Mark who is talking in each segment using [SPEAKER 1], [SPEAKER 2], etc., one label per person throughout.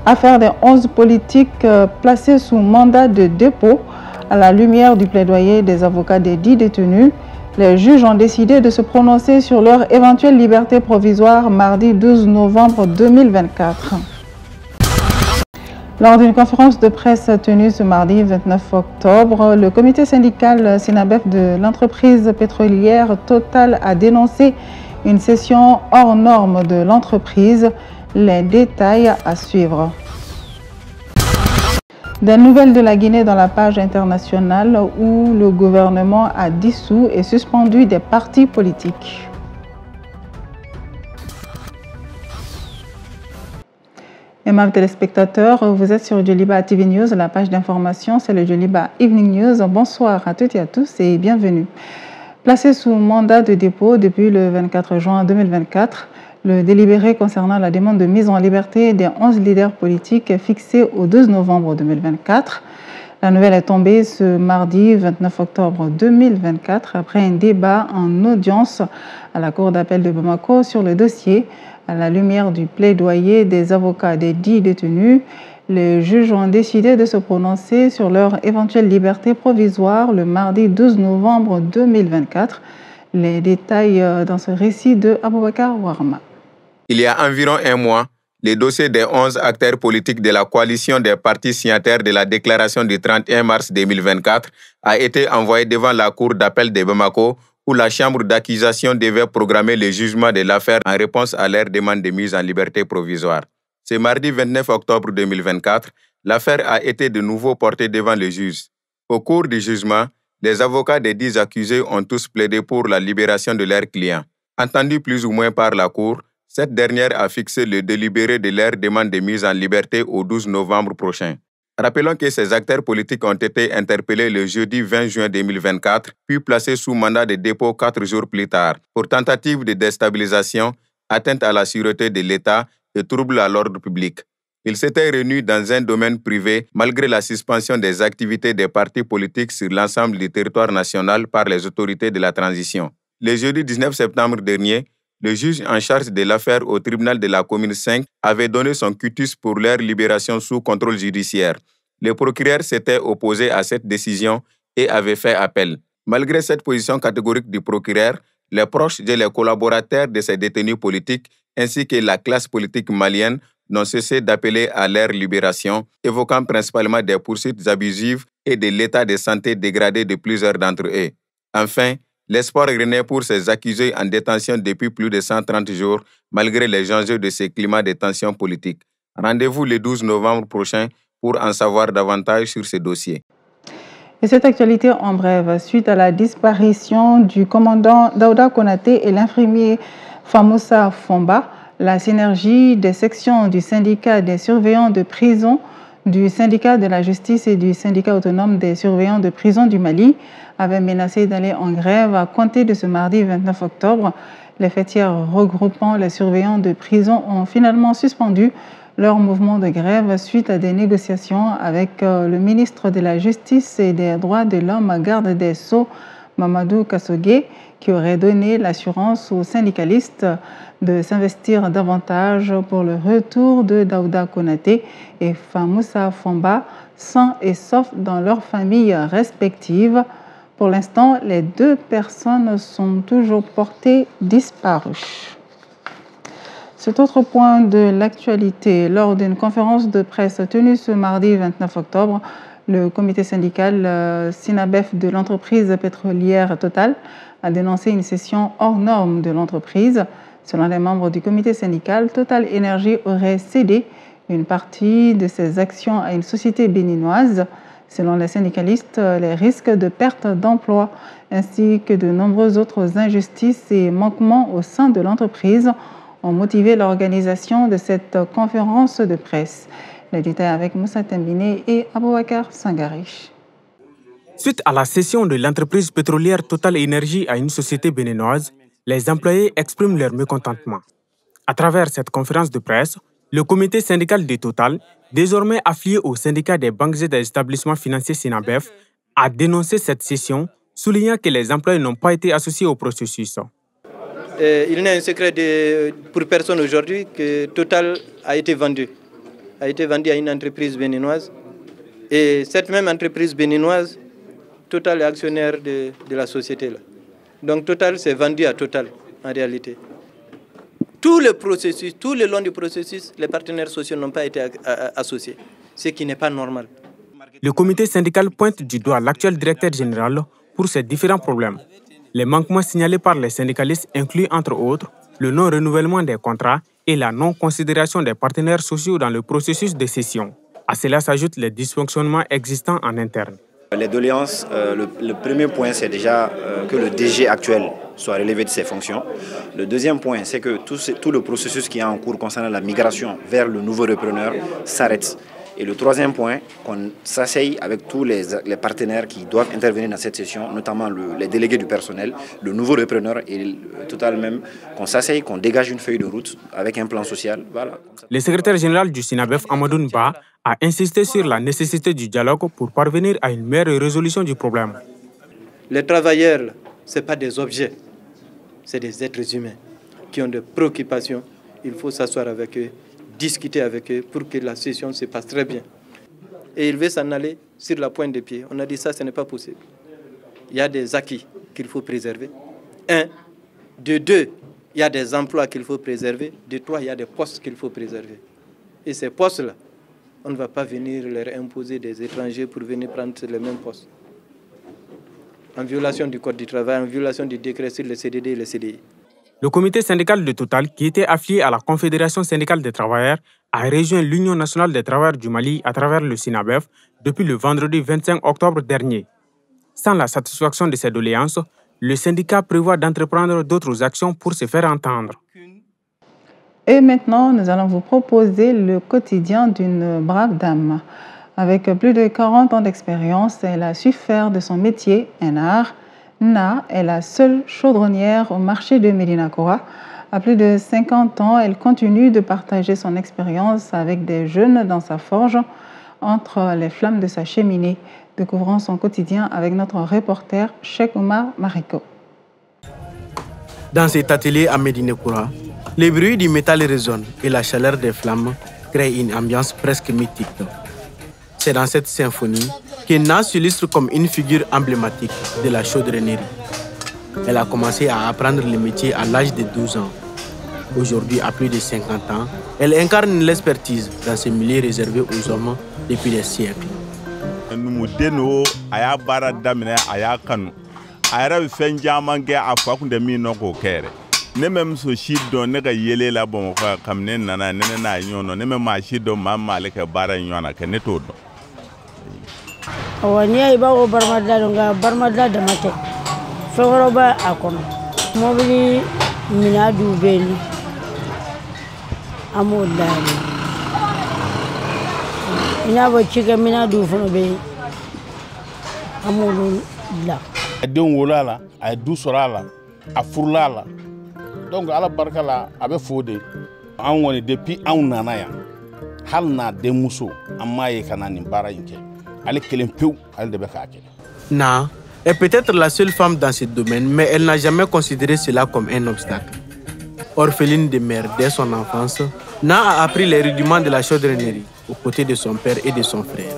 [SPEAKER 1] Affaire des 11 politiques placés sous mandat de dépôt. À la lumière du plaidoyer des avocats des 10 détenus, les juges ont décidé de se prononcer sur leur éventuelle liberté provisoire mardi 12 novembre 2024. Lors d'une conférence de presse tenue ce mardi 29 octobre, le comité syndical SINABEF de l'entreprise pétrolière Total a dénoncé une session hors norme de l'entreprise. Les détails à suivre. Des nouvelles de la Guinée dans la page internationale où le gouvernement a dissous et suspendu des partis politiques. Aimables téléspectateurs, vous êtes sur Djoliba TV News, la page d'information, c'est le Djoliba Evening News. Bonsoir à toutes et à tous et bienvenue. Placé sous mandat de dépôt depuis le 24 juin 2024, le délibéré concernant la demande de mise en liberté des 11 leaders politiques est fixé au 12 novembre 2024. La nouvelle est tombée ce mardi 29 octobre 2024 après un débat en audience à la Cour d'appel de Bamako sur le dossier. À la lumière du plaidoyer des avocats des 10 détenus, les juges ont décidé de se prononcer sur leur éventuelle liberté provisoire le mardi 12 novembre 2024. Les détails dans ce récit de Aboubakar Warma.
[SPEAKER 2] Il y a environ un mois, le dossier des 11 acteurs politiques de la coalition des partis signataires de la déclaration du 31 mars 2024 a été envoyé devant la Cour d'appel de Bamako où la chambre d'accusation devait programmer le jugement de l'affaire en réponse à leur demande de mise en liberté provisoire. Ce mardi 29 octobre 2024, l'affaire a été de nouveau portée devant le juge. Au cours du jugement, les avocats des 10 accusés ont tous plaidé pour la libération de leurs clients. Entendus plus ou moins par la Cour, cette dernière a fixé le délibéré de leur demande de mise en liberté au 12 novembre prochain. Rappelons que ces acteurs politiques ont été interpellés le jeudi 20 juin 2024, puis placés sous mandat de dépôt 4 jours plus tard, pour tentative de déstabilisation, atteinte à la sûreté de l'État et trouble à l'ordre public. Ils s'étaient réunis dans un domaine privé malgré la suspension des activités des partis politiques sur l'ensemble du territoire national par les autorités de la transition. Le jeudi 19 septembre dernier, le juge en charge de l'affaire au tribunal de la commune 5 avait donné son quitus pour leur libération sous contrôle judiciaire. Le procureur s'était opposé à cette décision et avait fait appel. Malgré cette position catégorique du procureur, les proches et les collaborateurs de ces détenus politiques ainsi que la classe politique malienne n'ont cessé d'appeler à leur libération, évoquant principalement des poursuites abusives et de l'état de santé dégradé de plusieurs d'entre eux. Enfin, l'espoir renaît pour ces accusés en détention depuis plus de 130 jours, malgré les enjeux de ce climat de tension politique. Rendez-vous le 12 novembre prochain pour en savoir davantage sur ce dossier.
[SPEAKER 1] Et cette actualité en bref, suite à la disparition du commandant Daouda Konaté et l'infirmier Famoussa Fomba, la synergie des sections du syndicat des surveillants de prison, du syndicat de la justice et du syndicat autonome des surveillants de prison du Mali avait menacé d'aller en grève à compter de ce mardi 29 octobre. Les fêtières regroupant les surveillants de prison ont finalement suspendu leur mouvement de grève suite à des négociations avec le ministre de la Justice et des Droits de l'Homme, garde des Sceaux, Mamadou Kassogué, qui aurait donné l'assurance aux syndicalistes de s'investir davantage pour le retour de Daouda Konaté et Famoussa Fomba, sains et saufs dans leurs familles respectives. Pour l'instant, les 2 personnes sont toujours portées disparues. Cet autre point de l'actualité, lors d'une conférence de presse tenue ce mardi 29 octobre, le comité syndical SINABEF de l'entreprise pétrolière Total a dénoncé une session hors norme de l'entreprise. Selon les membres du comité syndical, Total Énergie aurait cédé une partie de ses actions à une société béninoise. Selon les syndicalistes, les risques de perte d'emploi ainsi que de nombreuses autres injustices et manquements au sein de l'entreprise ont motivé l'organisation de cette conférence de presse. Les détails avec Moussa Tembine et Aboubakar Sangarich.
[SPEAKER 3] Suite à la cession de l'entreprise pétrolière Total Énergie à une société béninoise, les employés expriment leur mécontentement. À travers cette conférence de presse, le comité syndical de Total, désormais affilié au syndicat des banques et des établissements financiers SINABEF, a dénoncé cette cession, soulignant que les employés n'ont pas été associés au processus.
[SPEAKER 4] Il n'est un secret pour personne aujourd'hui que Total a été vendu. a été vendue à une entreprise béninoise. Et cette même entreprise béninoise, Total est actionnaire de la société là. Donc Total s'est vendu à Total en réalité. Tout le processus, tout le long du processus, les partenaires sociaux n'ont pas été associés, ce qui n'est pas normal.
[SPEAKER 3] Le comité syndical pointe du doigt l'actuel directeur général pour ces différents problèmes. Les manquements signalés par les syndicalistes incluent entre autres le non-renouvellement des contrats et la non-considération des partenaires sociaux dans le processus de cession. À cela s'ajoutent les dysfonctionnements existants en interne.
[SPEAKER 5] Les doléances, le premier point, c'est déjà que le DG actuel soit relevé de ses fonctions. Le deuxième point, c'est que tout le processus qui est en cours concernant la migration vers le nouveau repreneur s'arrête. Et le troisième point, qu'on s'asseye avec tous les partenaires qui doivent intervenir dans cette session, notamment les délégués du personnel, le nouveau repreneur et Total même, qu'on s'asseye, qu'on dégage une feuille de route avec un plan social. Voilà.
[SPEAKER 3] Le secrétaire général du SINABEF, Amadou Nba, a insisté sur la nécessité du dialogue pour parvenir à une meilleure résolution du problème.
[SPEAKER 4] Les travailleurs, ce n'est pas des objets, c'est des êtres humains qui ont des préoccupations. Il faut s'asseoir avec eux, discuter avec eux pour que la session se passe très bien. Et il veut s'en aller sur la pointe des pieds. On a dit ça, ce n'est pas possible. Il y a des acquis qu'il faut préserver. Un. De deux, il y a des emplois qu'il faut préserver. De trois, il y a des postes qu'il faut préserver. Et ces postes-là, on ne va pas venir leur imposer des étrangers pour venir prendre les mêmes postes. En violation du Code du travail, en violation du décret sur le CDD et le CDI.
[SPEAKER 3] Le comité syndical de Total, qui était affilié à la Confédération syndicale des travailleurs, a rejoint l'Union nationale des travailleurs du Mali à travers le SINABEF depuis le vendredi 25 octobre dernier. Sans la satisfaction de ces doléances, le syndicat prévoit d'entreprendre d'autres actions pour se faire entendre.
[SPEAKER 1] Et maintenant, nous allons vous proposer le quotidien d'une brave dame. Avec plus de 40 ans d'expérience, elle a su faire de son métier un art. Na est la seule chaudronnière au marché de Médina Kora. À plus de 50 ans, elle continue de partager son expérience avec des jeunes dans sa forge entre les flammes de sa cheminée. Découvrons son quotidien avec notre reporter Cheikh Oumar Mariko.
[SPEAKER 6] Dans cet atelier à Médina Kora, les bruits du métal résonnent et la chaleur des flammes crée une ambiance presque mythique. C'est dans cette symphonie que Na s'illustre comme une figure emblématique de la chaudronnerie. Elle a commencé à apprendre le métier à l'âge de 12 ans. Aujourd'hui, à plus de 50 ans, elle incarne l'expertise dans ce milieu réservé aux hommes depuis des siècles.
[SPEAKER 7] Ne même so shido ne ga yele la bon fa kam ne nana ne na nyono ne ma shido mamma le ka bara nyona ka ne to do
[SPEAKER 8] awani ay ba o barmada nga barmada da mate fewro ba akono mobili mina du beni amodani ina ba chiga mina du fono be amolu la
[SPEAKER 9] den wolala ay du sorala a furlala. Donc, à la barkala, avec Fodé, on est depuis un an, on a des mousseaux, on a des barrages, on a des peu, on a des
[SPEAKER 6] Na est peut-être la seule femme dans ce domaine, mais elle n'a jamais considéré cela comme un obstacle. Orpheline de mère dès son enfance, Na a appris les rudiments de la chaudronnerie aux côtés de son père et de son frère.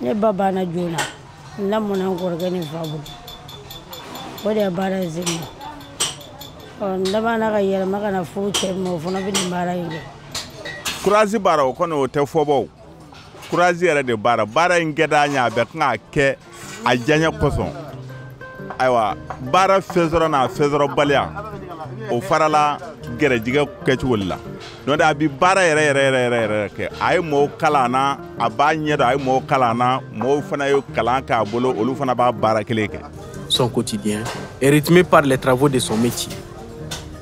[SPEAKER 8] Ne baba na jona, na mona ngorgane fabu. Bode barazini.
[SPEAKER 7] Kurazi bara o kono te fobo kurazi era de bara ngeda nya be kan ke ajanya koson aywa bara fezoro balia o farala gere jiga kechi wala no da bi bara ere ke ay mo kalana abanye da ay mo kalana mo fana yo kalanka bolo olu fana ba bara keleke.
[SPEAKER 6] Son quotidien est rythmé par les travaux de son métier.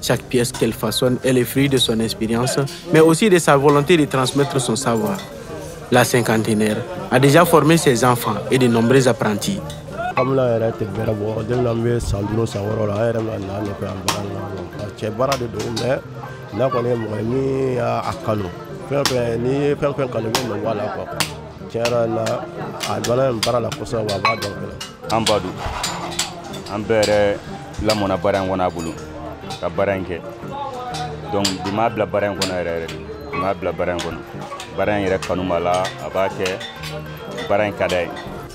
[SPEAKER 6] Chaque pièce qu'elle façonne est le fruit de son expérience, mais aussi de sa volonté de transmettre son savoir. La cinquantenaire a déjà formé ses enfants et de nombreux apprentis.
[SPEAKER 10] ka baranke donc di ma bla baran ko na rere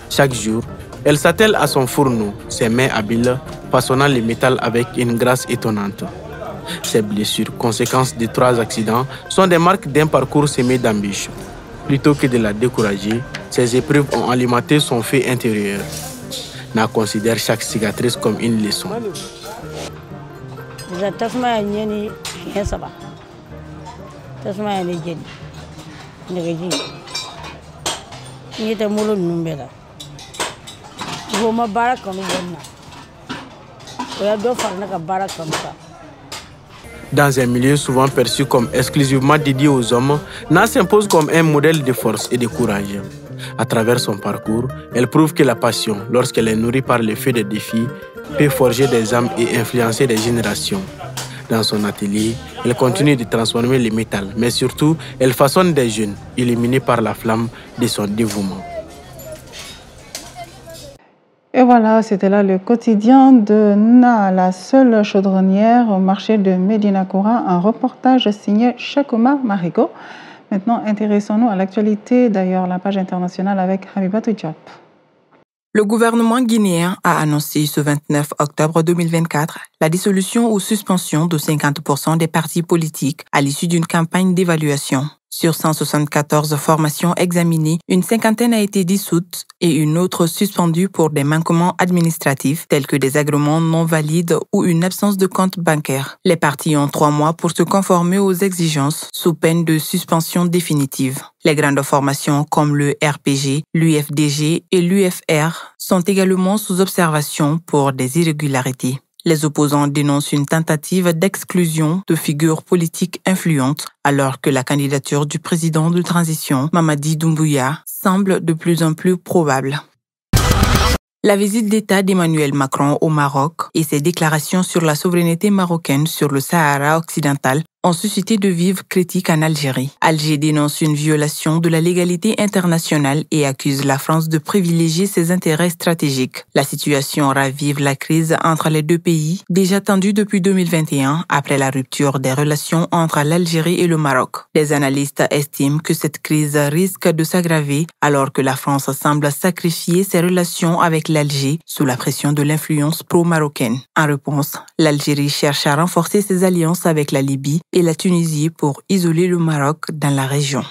[SPEAKER 6] Chaque jour, elle s'attelle à son fourneau, ses mains habiles, façonnant le métal avec une grâce étonnante. Ses blessures, conséquences de 3 accidents, sont des marques d'un parcours semé d'embûches. Plutôt que de la décourager, ces épreuves ont alimenté son feu intérieur. Na considère chaque cicatrice comme une leçon. Dans un milieu souvent perçu comme exclusivement dédié aux hommes, Na s'impose comme un modèle de force et de courage. À travers son parcours, elle prouve que la passion, lorsqu'elle est nourrie par le feu des défis, peut forger des âmes et influencer des générations. Dans son atelier, elle continue de transformer le métal, mais surtout, elle façonne des jeunes, illuminés par la flamme de son dévouement.
[SPEAKER 1] Et voilà, c'était là le quotidien de Na, la seule chaudronnière au marché de Médina Koura, un reportage signé Chekouma Marigo. Maintenant, intéressons-nous à l'actualité, d'ailleurs la page internationale avec Habibatou Diop.
[SPEAKER 10] Le gouvernement guinéen a annoncé ce 29 octobre 2024 la dissolution ou suspension de 50% des partis politiques à l'issue d'une campagne d'évaluation. Sur 174 formations examinées, une cinquantaine a été dissoute et une autre suspendue pour des manquements administratifs tels que des agréments non valides ou une absence de compte bancaire. Les partis ont 3 mois pour se conformer aux exigences sous peine de suspension définitive. Les grandes formations comme le RPG, l'UFDG et l'UFR sont également sous observation pour des irrégularités. Les opposants dénoncent une tentative d'exclusion de figures politiques influentes alors que la candidature du président de transition, Mamadi Doumbouya, semble de plus en plus probable. La visite d'État d'Emmanuel Macron au Maroc et ses déclarations sur la souveraineté marocaine sur le Sahara occidental ont suscité de vives critiques en Algérie. Alger dénonce une violation de la légalité internationale et accuse la France de privilégier ses intérêts stratégiques. La situation ravive la crise entre les deux pays, déjà tendue depuis 2021 après la rupture des relations entre l'Algérie et le Maroc. Des analystes estiment que cette crise risque de s'aggraver alors que la France semble sacrifier ses relations avec l'Alger sous la pression de l'influence pro-marocaine. En réponse, l'Algérie cherche à renforcer ses alliances avec la Libye et la Tunisie pour isoler le Maroc dans la région.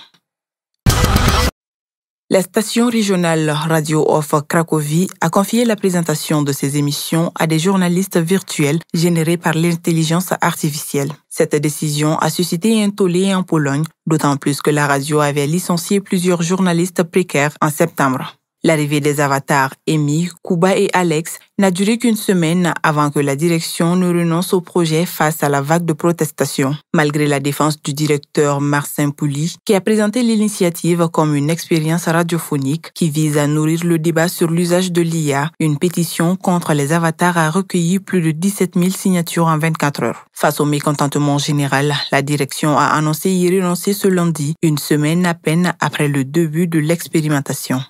[SPEAKER 10] La station régionale Radio Off Cracovie a confié la présentation de ses émissions à des journalistes virtuels générés par l'intelligence artificielle. Cette décision a suscité un tollé en Pologne, d'autant plus que la radio avait licencié plusieurs journalistes précaires en septembre. L'arrivée des avatars Amy, Kuba et Alex n'a duré qu'une semaine avant que la direction ne renonce au projet face à la vague de protestations. Malgré la défense du directeur Marcin Pouli, qui a présenté l'initiative comme une expérience radiophonique qui vise à nourrir le débat sur l'usage de l'IA, une pétition contre les avatars a recueilli plus de 17 000 signatures en 24 heures. Face au mécontentement général, la direction a annoncé y renoncer ce lundi, une semaine à peine après le début de l'expérimentation.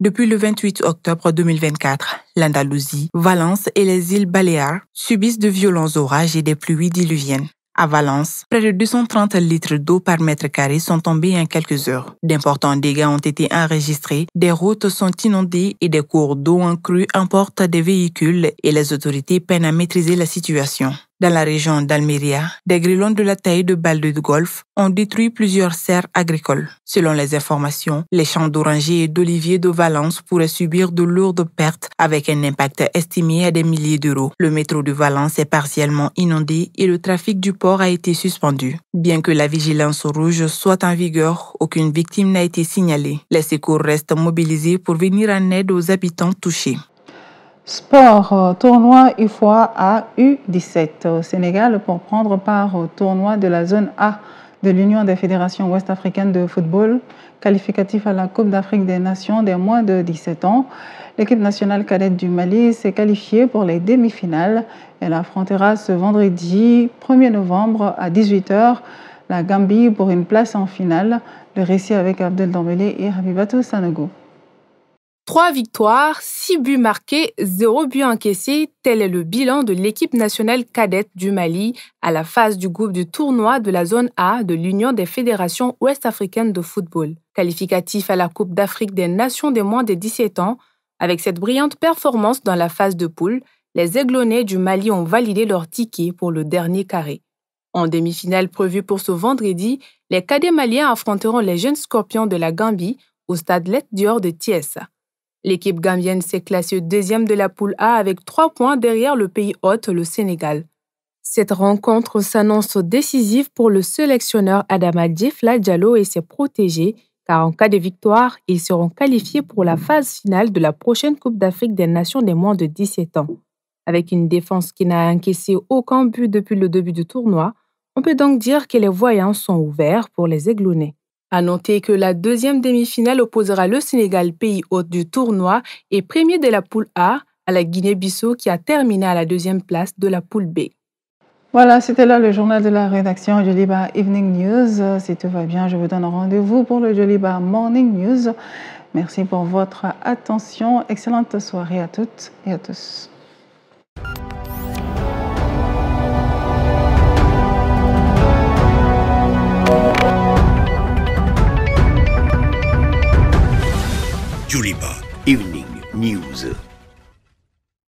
[SPEAKER 10] Depuis le 28 octobre 2024, l'Andalousie, Valence et les îles Baléares subissent de violents orages et des pluies diluviennes. À Valence, près de 230 litres d'eau par mètre carré sont tombés en quelques heures. D'importants dégâts ont été enregistrés, des routes sont inondées et des cours d'eau en crue emportent des véhicules et les autorités peinent à maîtriser la situation. Dans la région d'Almeria, des grêlons de la taille de balles de golf ont détruit plusieurs serres agricoles. Selon les informations, les champs d'orangers et d'oliviers de Valence pourraient subir de lourdes pertes avec un impact estimé à des milliers d'euros. Le métro de Valence est partiellement inondé et le trafic du port a été suspendu. Bien que la vigilance rouge soit en vigueur, aucune victime n'a été signalée. Les secours restent mobilisés pour venir en aide aux habitants touchés.
[SPEAKER 1] Sport, tournoi UFOA à U17 au Sénégal pour prendre part au tournoi de la zone A de l'Union des fédérations ouest-africaines de football, qualificatif à la Coupe d'Afrique des Nations des moins de 17 ans. L'équipe nationale cadette du Mali s'est qualifiée pour les demi-finales. Elle affrontera ce vendredi 1er novembre à 18h la Gambie pour une place en finale. Le récit avec Abdel Dambélé et Habibatou Sanogo.
[SPEAKER 11] 3 victoires, 6 buts marqués, 0 but encaissé, tel est le bilan de l'équipe nationale cadette du Mali à la phase du groupe du tournoi de la zone A de l'Union des fédérations ouest-africaines de football, qualificatif à la Coupe d'Afrique des Nations des moins de 17 ans. Avec cette brillante performance dans la phase de poule, les Aiglonnais du Mali ont validé leur ticket pour le dernier carré. En demi-finale prévue pour ce vendredi, les cadets maliens affronteront les jeunes Scorpions de la Gambie au stade Lat Dior de Thiès. L'équipe gambienne s'est classée deuxième de la poule A avec 3 points derrière le pays hôte, le Sénégal. Cette rencontre s'annonce décisive pour le sélectionneur Adama Djefla Diallo et ses protégés, car en cas de victoire, ils seront qualifiés pour la phase finale de la prochaine Coupe d'Afrique des Nations des moins de 17 ans. Avec une défense qui n'a encaissé aucun but depuis le début du tournoi, on peut donc dire que les voyants sont ouverts pour les Aiglonnais. À noter que la deuxième demi-finale opposera le Sénégal, pays hôte du tournoi et premier de la poule A, à la Guinée-Bissau qui a terminé à la 2e place de la poule B.
[SPEAKER 1] Voilà, c'était là le journal de la rédaction Joliba Evening News. Si tout va bien, je vous donne rendez-vous pour le Joliba Morning News. Merci pour votre attention. Excellente soirée à toutes et à tous.
[SPEAKER 12] Joliba Evening News.